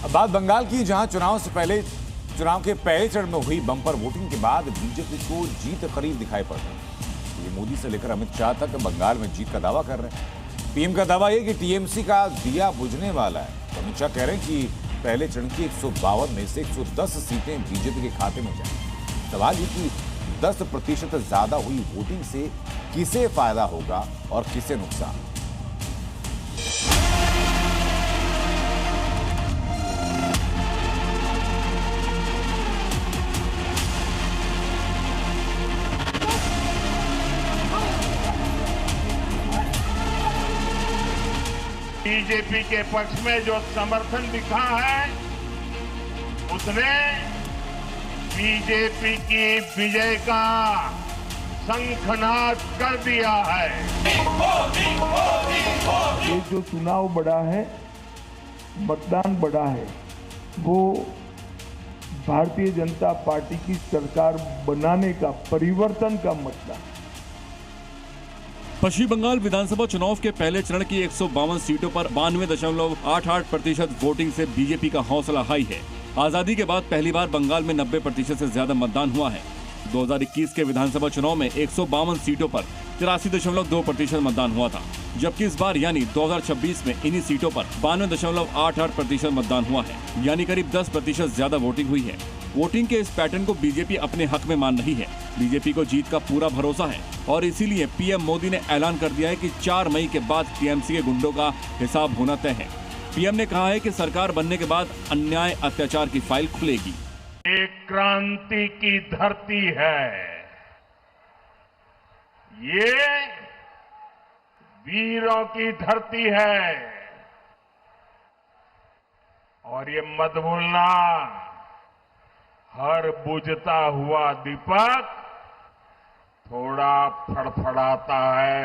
बात बंगाल की, जहां चुनाव के पहले चरण में हुई बम्पर वोटिंग के बाद बीजेपी को जीत करीब दिखाई पड़ रही है। ये मोदी से लेकर अमित शाह तक बंगाल में जीत का दावा कर रहे हैं। पीएम का दावा यह कि टीएमसी का दिया बुझने वाला है। तो अमित शाह कह रहे हैं कि पहले चरण की 152 में से 110 सीटें बीजेपी के खाते में जाएंगी। सवाल ये कि 10% ज्यादा हुई वोटिंग से किसे फायदा होगा और किसे नुकसान। बीजेपी के पक्ष में जो समर्थन दिखा है उसने बीजेपी की विजय का शंखनाद कर दिया है। ये जो चुनाव बढ़ा है, मतदान बढ़ा है, वो भारतीय जनता पार्टी की सरकार बनाने का, परिवर्तन का मतदान। पश्चिम बंगाल विधानसभा चुनाव के पहले चरण की 152 सीटों पर 92.88% वोटिंग से बीजेपी का हौसला हाई है। आजादी के बाद पहली बार बंगाल में 90% से ज्यादा मतदान हुआ है। 2021 के विधानसभा चुनाव में 152 सीटों पर 83.2% मतदान हुआ था, जबकि इस बार यानी 2026 में इन्हीं सीटों पर 92.88% मतदान हुआ है, यानी करीब 10% ज्यादा वोटिंग हुई है। वोटिंग के इस पैटर्न को बीजेपी अपने हक में मान रही है। बीजेपी को जीत का पूरा भरोसा है और इसीलिए पीएम मोदी ने ऐलान कर दिया है कि 4 मई के बाद टीएमसी के गुंडों का हिसाब होना तय है। पीएम ने कहा है कि सरकार बनने के बाद अन्याय अत्याचार की फाइल खुलेगी। एक क्रांति की धरती है, ये वीरों की धरती है और ये मत भूलना, हर बुझता हुआ दीपक थोड़ा फड़फड़ाता है।